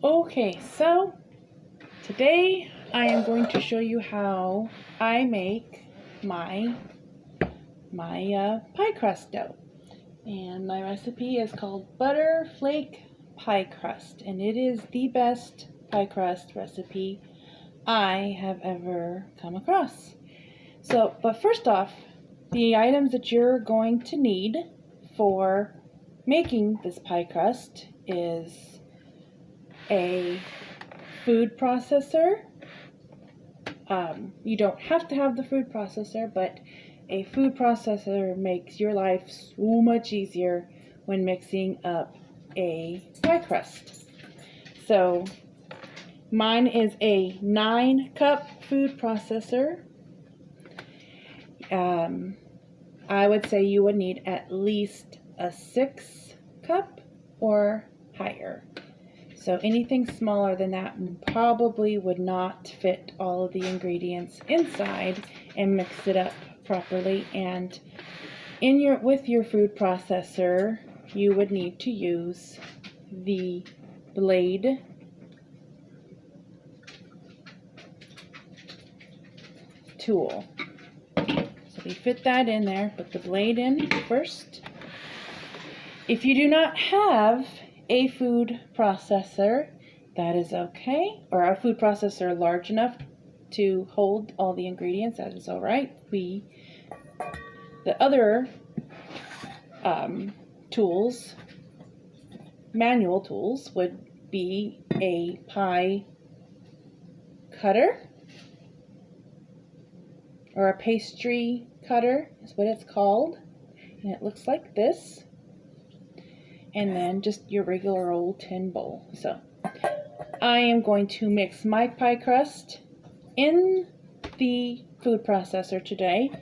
Okay, so today I am going to show you how I make my pie crust dough. And my recipe is called butter flake pie crust, and it is the best pie crust recipe I have ever come across. But first off, the items that you're going to need for making this pie crust is a food processor. You don't have to have the food processor, but a food processor makes your life so much easier when mixing up a pie crust. So mine is a 9-cup food processor. I would say you would need at least a 6-cup or higher. So anything smaller than that probably would not fit all of the ingredients inside and mix it up properly. And with your food processor, you would need to use the blade tool. So we fit that in there, put the blade in first. If you do not have a food processor, that is okay, or a food processor large enough to hold all the ingredients, that is all right. The other tools, manual tools, would be a pie cutter, or a pastry cutter is what it's called, and it looks like this. And then just your regular old tin bowl. So I am going to mix my pie crust in the food processor today.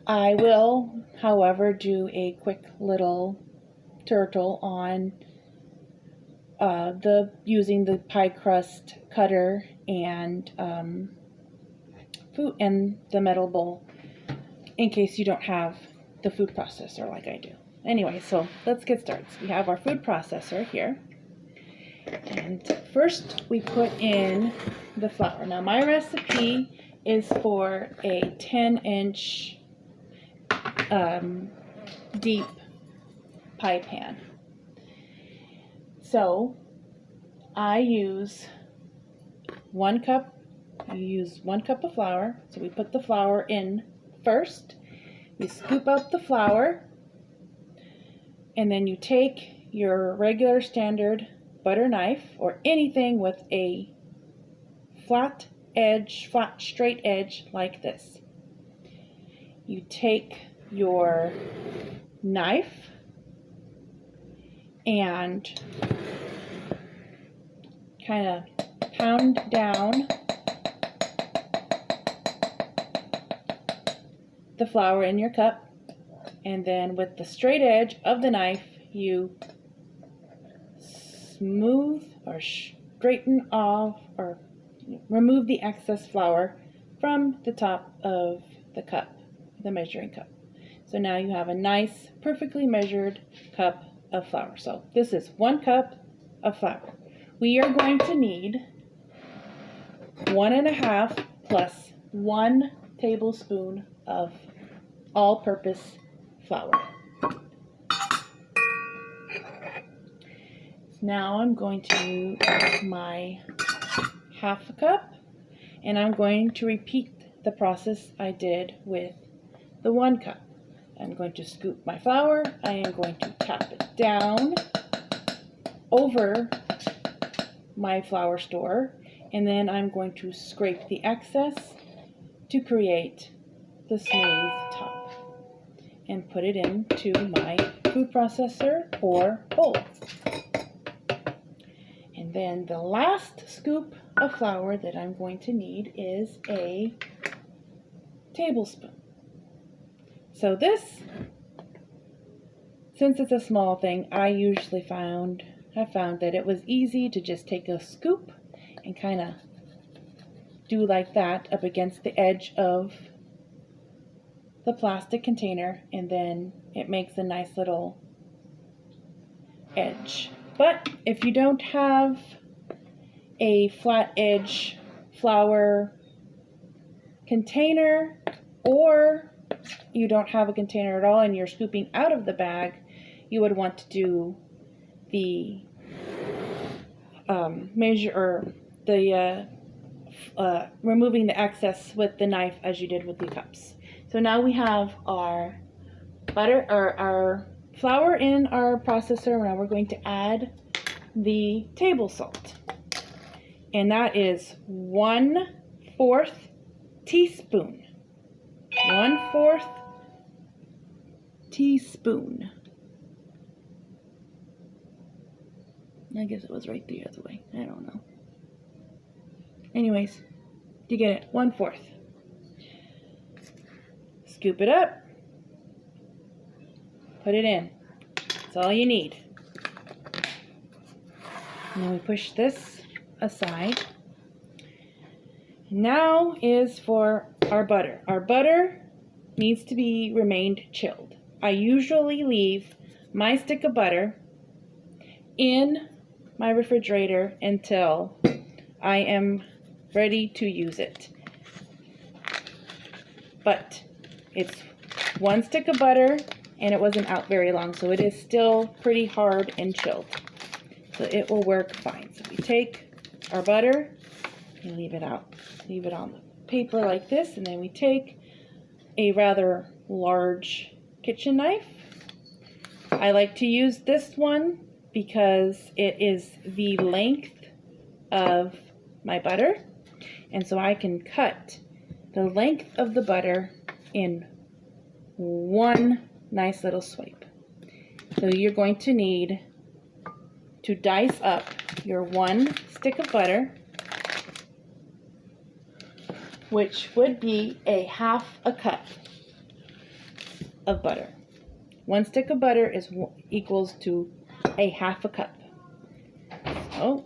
I will, however, do a quick little tutorial on using the pie crust cutter and the metal bowl, in case you don't have the food processor like I do. Anyway, so let's get started. So we have our food processor here, and first we put in the flour. Now my recipe is for a 10-inch deep pie pan. So I use 1 cup. You use 1 cup of flour. So we put the flour in first. We scoop out the flour. And then you take your regular standard butter knife, or anything with a flat straight edge like this. You take your knife and kind of pound down the flour in your cup. And then with the straight edge of the knife, you smooth or straighten off or remove the excess flour from the top of the cup, the measuring cup. So now you have a nice, perfectly measured cup of flour. So this is 1 cup of flour. We are going to need 1.5 plus 1 tablespoon of all-purpose flour. Now I'm going to use my 1/2 cup, and I'm going to repeat the process I did with the 1 cup. I'm going to scoop my flour. I am going to tap it down over my flour store, and then I'm going to scrape the excess to create the smooth top, and put it into my food processor or bowl. And then the last scoop of flour that I'm going to need is a tablespoon. So this, since it's a small thing, I found that it was easy to just take a scoop and kind of do like that up against the edge of the plastic container, and then it makes a nice little edge. But if you don't have a flat edge flour container, or you don't have a container at all and you're scooping out of the bag, you would want to do the measure, or the removing the excess with the knife as you did with the cups. So now we have our butter, or our flour in our processor. Now we're going to add the table salt, and that is 1/4 teaspoon. 1/4 teaspoon. I guess it was right the other way. I don't know. Anyways, you get it. 1/4. Scoop it up. Put it in. That's all you need. And then we push this aside. Now is for our butter. Our butter needs to be remained chilled. I usually leave my stick of butter in my refrigerator until I am ready to use it. But it's one stick of butter and it wasn't out very long, so it is still pretty hard and chilled. So it will work fine. So we take our butter and leave it out. Leave it on the paper like this, and then we take a rather large kitchen knife. I like to use this one because it is the length of my butter, and so I can cut the length of the butter in one nice little swipe. So you're going to need to dice up your one stick of butter, which would be a 1/2 a cup of butter. One stick of butter equals to a 1/2 a cup. So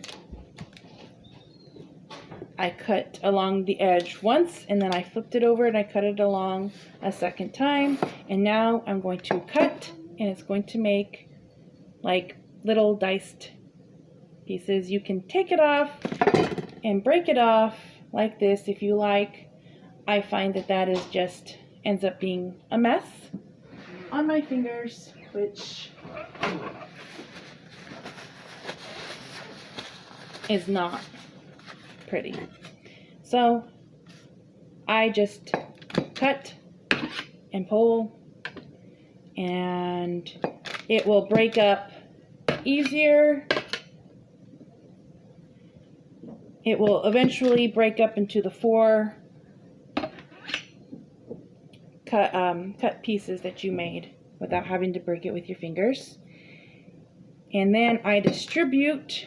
I cut along the edge once, and then I flipped it over and I cut it along a second time, and now I'm going to cut, and it's going to make like little diced pieces. You can take it off and break it off like this if you like. I find that that is just ends up being a mess on my fingers, which is not pretty. So I just cut and pull, and it will break up easier. It will eventually break up into the 4 cut pieces that you made without having to break it with your fingers. And then I distribute.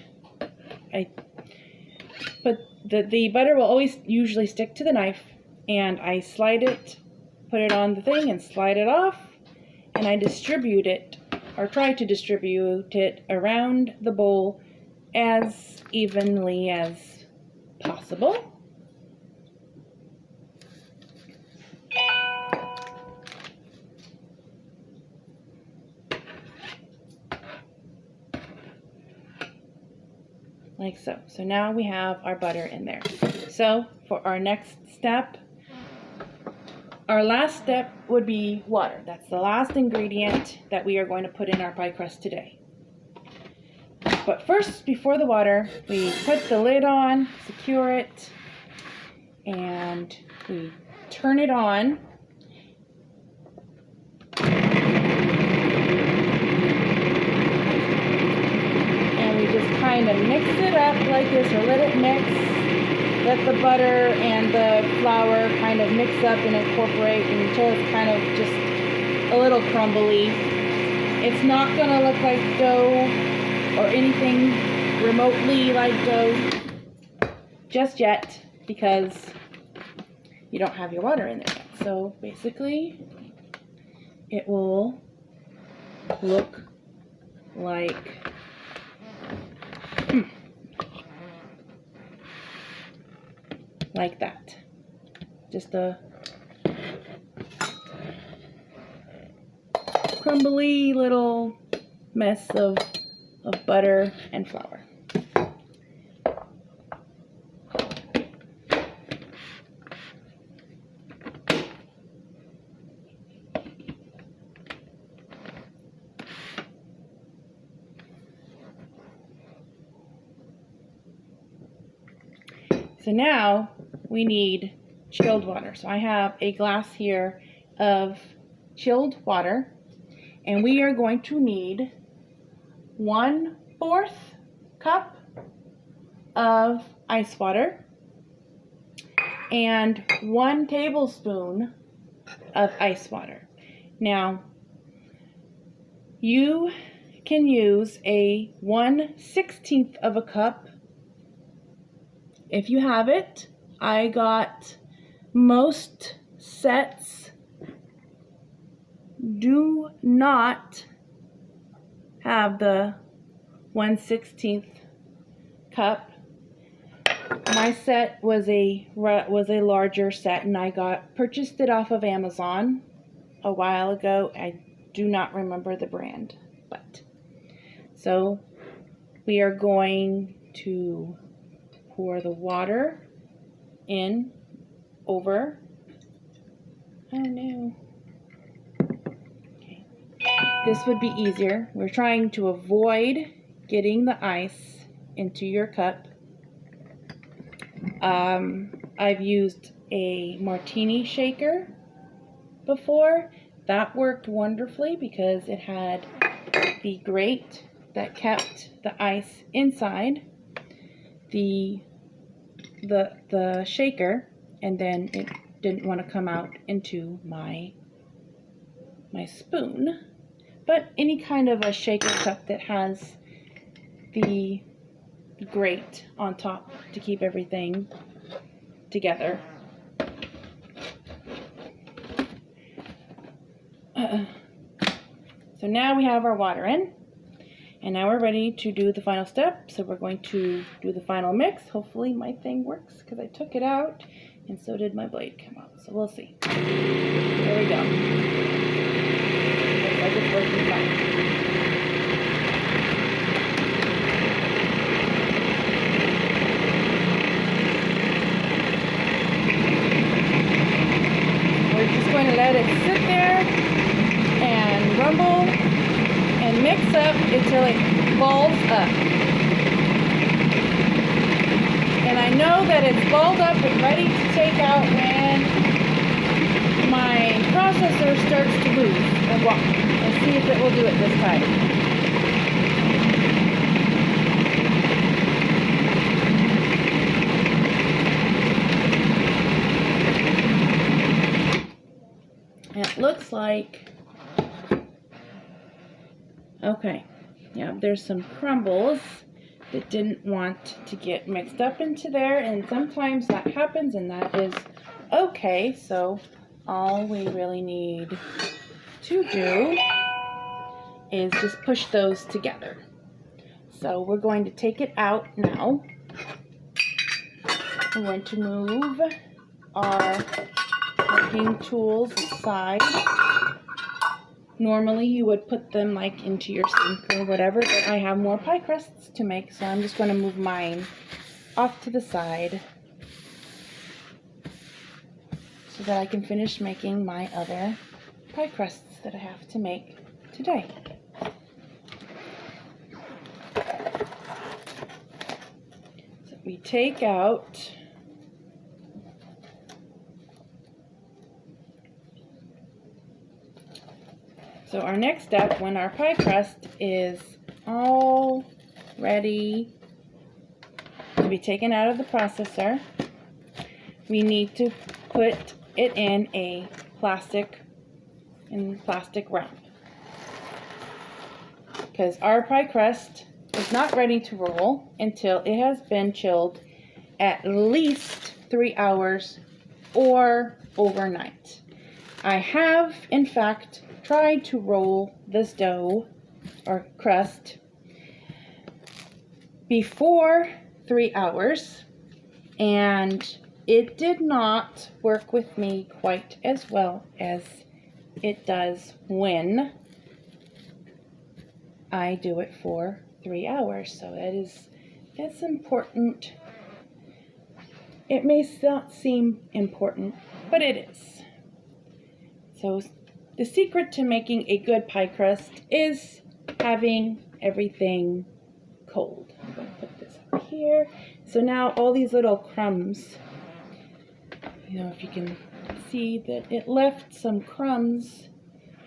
But the butter will always usually stick to the knife, and I slide it, put it on the thing and slide it off, and I distribute it, or try to distribute it around the bowl as evenly as possible. Like so. So now we have our butter in there. So for our next step, our last step would be water. That's the last ingredient that we are going to put in our pie crust today. But first, before the water, we put the lid on, secure it, and we turn it on. Kind of mix it up like this, or let it mix. Let the butter and the flour kind of mix up and incorporate until it's kind of just a little crumbly. It's not going to look like dough or anything remotely like dough just yet, because you don't have your water in there yet. So basically it will look like that. Just a crumbly little mess of butter and flour. So now we need chilled water. So I have a glass here of chilled water, and we are going to need 1/4 cup of ice water and 1 tablespoon of ice water. Now, you can use a 1/16 of a cup if you have it. I got most sets do not have the 1/16 cup. My set was a larger set, and I purchased it off of Amazon a while ago. I do not remember the brand, but so we are going to pour the water in over. Oh no. Okay. This would be easier. We're trying to avoid getting the ice into your cup. I've used a martini shaker before. That worked wonderfully because it had the grate that kept the ice inside the shaker, and then it didn't want to come out into my spoon. But any kind of a shaker cup that has the grate on top to keep everything together. So now we have our water in, and now we're ready to do the final step. So we're going to do the final mix. Hopefully my thing works because I took it out, and so did my blade come out. So we'll see. There we go. Looks like it's working fine. We're just going to let it sit there and rumble and mix up until it balls up. And I know that it's balled up and ready to take out when my processor starts to move and walk. Let's see if it will do it this time. It looks like, okay, yeah, there's some crumbles that didn't want to get mixed up into there, and sometimes that happens, and that is okay. So all we really need to do is just push those together. So we're going to take it out now. We're going to move our cooking tools aside. Normally you would put them like into your sink or whatever, but I have more pie crusts to make, so I'm just going to move mine off to the side so that I can finish making my other pie crusts that I have to make today. So we take out So our next step, when our pie crust is all ready to be taken out of the processor, we need to put it in a plastic wrap. Because our pie crust is not ready to roll until it has been chilled at least 3 hours or overnight. I have, in fact, tried to roll this dough or crust before 3 hours, and it did not work with me quite as well as it does when I do it for 3 hours. So that's important. It may not seem important, but it is. So the secret to making a good pie crust is having everything cold. I'm going to put this up here. here. So now all these little crumbs, you know, if you can see that it left some crumbs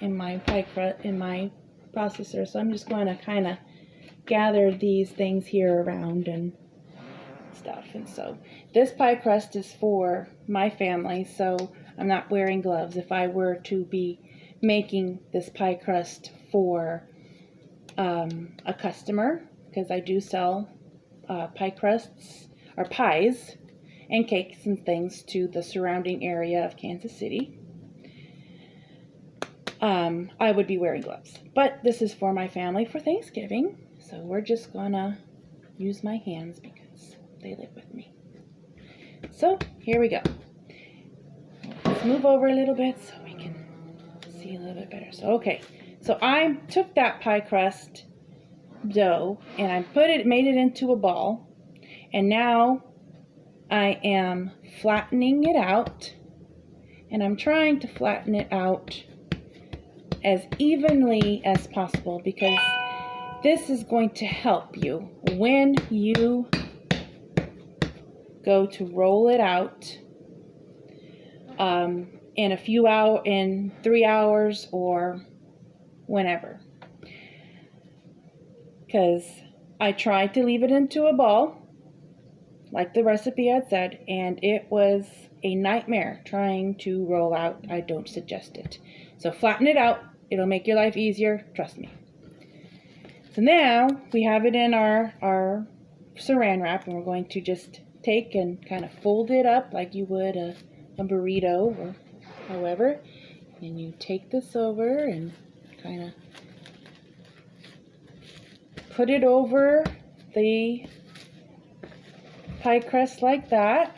in my pie crust, in my processor. So I'm just going to kind of gather these things here around and stuff. And so this pie crust is for my family, so I'm not wearing gloves. If I were to be making this pie crust for a customer, because I do sell pie crusts or pies and cakes and things to the surrounding area of Kansas City, I would be wearing gloves. But this is for my family for Thanksgiving, so we're just gonna use my hands because they live with me. So here we go. Let's move over a little bit so we can see a little bit better. So okay, so I took that pie crust dough and I made it into a ball, and now I am flattening it out, and I'm trying to flatten it out as evenly as possible because this is going to help you when you go to roll it out in a few hours, in 3 hours or whenever. Because I tried to leave it into a ball like the recipe had said, and it was a nightmare trying to roll out. I don't suggest it. So flatten it out. It'll make your life easier. Trust me. So now we have it in our saran wrap, and we're going to just take and kind of fold it up like you would a burrito or however. And you take this over and kind of put it over the pie crust like that,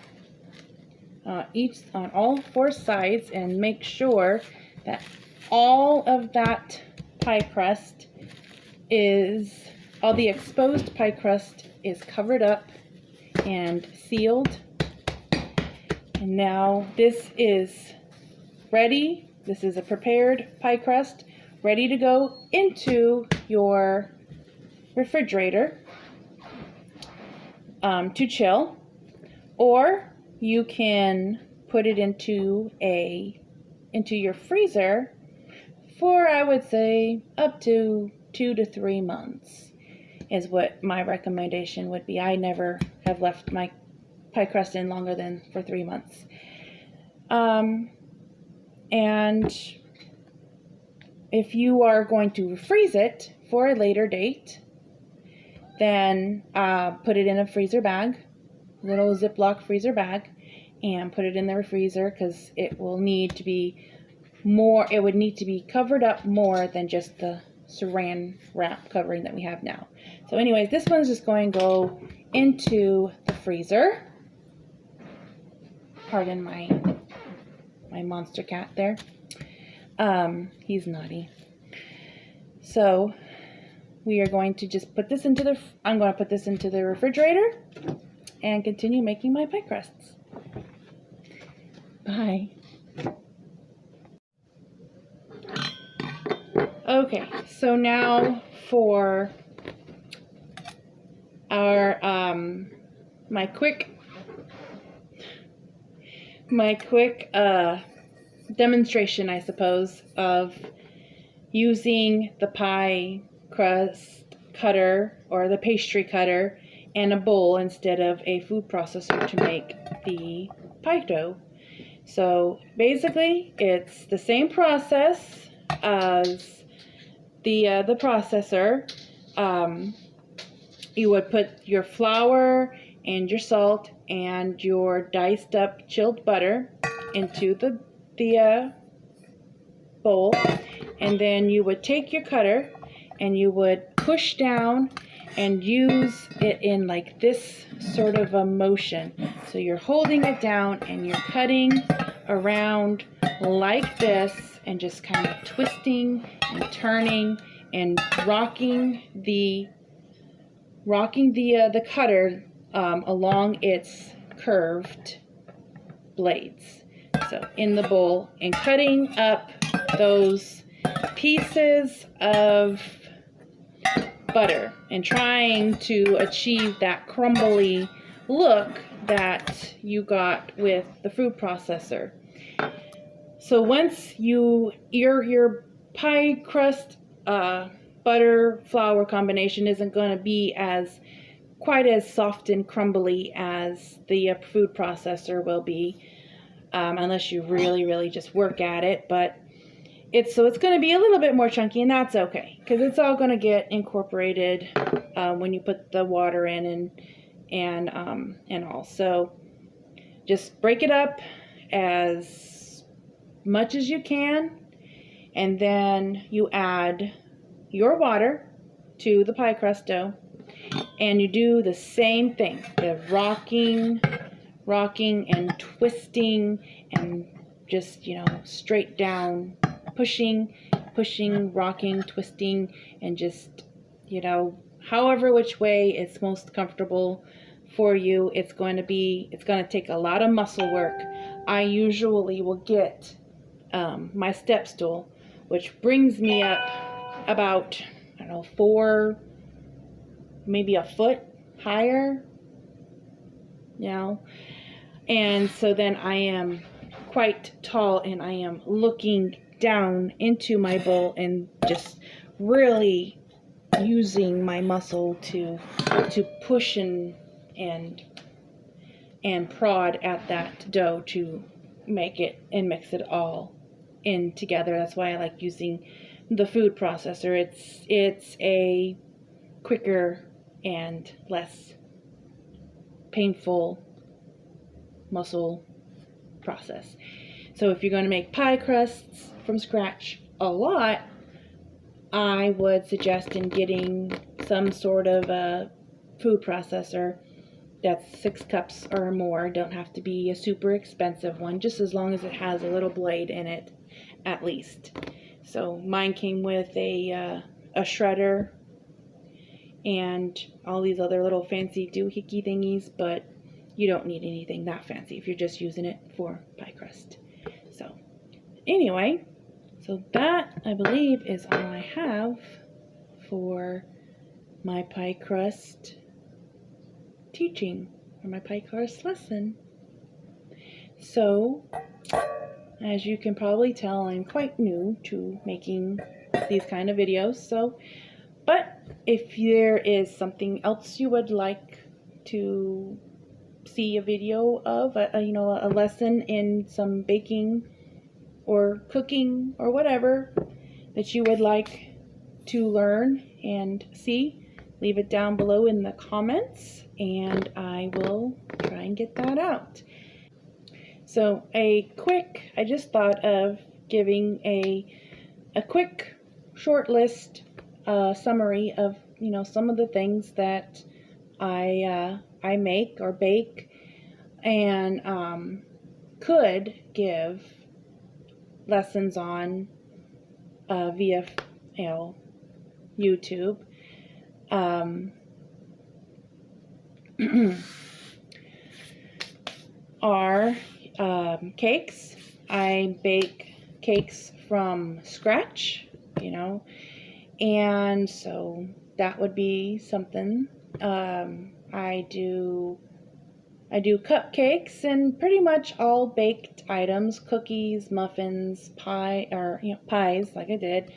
each on all 4 sides, and make sure that all of that pie crust all the exposed pie crust is covered up and sealed. And now this is ready. This is a prepared pie crust ready to go into your refrigerator to chill, or you can put it into your freezer for, I would say, up to 2 to 3 months is what my recommendation would be. I never have left my pie crust in longer than for 3 months. And if you are going to freeze it for a later date, then put it in a freezer bag, little Ziploc freezer bag, and put it in the freezer, because it will need to be more, it would need to be covered up more than just the saran wrap covering that we have now. So anyways, this one's just going to go into the freezer. Pardon my monster cat there. He's naughty. So we are going to just put this into I'm going to put this into the refrigerator and continue making my pie crusts. Bye. Okay, so now for our my quick demonstration, I suppose, of using the pie crust cutter or the pastry cutter and a bowl instead of a food processor to make the pie dough. So basically it's the same process as the processor. You would put your flour and your salt and your diced up chilled butter into the bowl, and then you would take your cutter and you would push down and use it in like this sort of a motion. So you're holding it down and you're cutting around like this and just kind of twisting and turning and rocking the cutter along its curved blades. So in the bowl, and cutting up those pieces of butter and trying to achieve that crumbly look that you got with the food processor. So once your pie crust butter flour combination isn't going to be quite as soft and crumbly as the food processor will be, unless you really just work at it. But it's going to be a little bit more chunky, and that's okay because it's all going to get incorporated when you put the water in and all. So just break it up as much as you can, and then you add your water to the pie crust dough, and you do the same thing, the rocking and twisting, and just, straight down, pushing, rocking, twisting, and just, however which way it's most comfortable for you. It's going to take a lot of muscle work. I usually will get my step stool, which brings me up about, 4, maybe a foot higher, and so then I am quite tall, and I am looking down into my bowl and just really using my muscle to push and prod at that dough to make it and mix it all in together. That's why I like using the food processor. It's a quicker and less painful muscle process. So if you're going to make pie crusts from scratch a lot, I would suggest in getting some sort of a food processor that's 6 cups or more. Don't have to be a super expensive one, just as long as it has a little blade in it at least. So mine came with a shredder and all these other little fancy doohickey thingies, but you don't need anything that fancy if you're just using it for pie crust. So anyway, so that, I believe, is all I have for my pie crust teaching, or my pie crust lesson. So, as you can probably tell, I'm quite new to making these kind of videos. But if there is something else you would like to see a video of, a lesson in some baking or cooking or whatever that you would like to learn and see, leave it down below in the comments, and I will try and get that out. So I just thought of giving a quick short list summary of some of the things that I make or bake, and could give lessons on via YouTube. Are cakes. I bake cakes from scratch, and so that would be something. I do cupcakes and pretty much all baked items, cookies, muffins, pies like I did,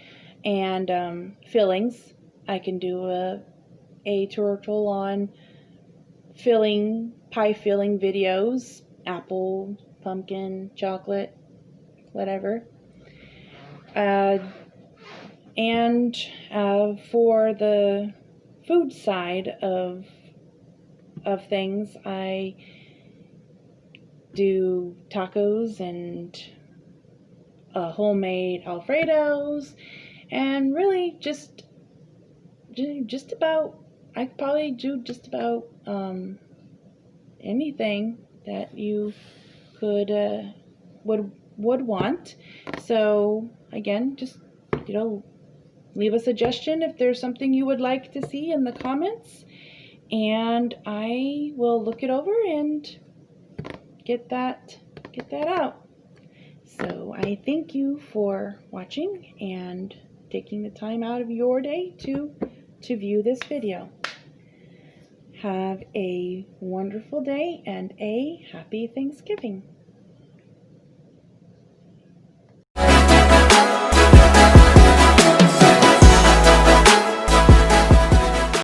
and fillings. I can do a tutorial on pie filling videos, apple, pumpkin, chocolate, whatever. And for the food side of things, I do tacos and homemade Alfredos, and really just about, I could probably do just about anything that you could would want. So again, just leave a suggestion if there's something you would like to see in the comments, and I will look it over and get that out. So I thank you for watching and taking the time out of your day to to view this video. Have a wonderful day and a happy Thanksgiving.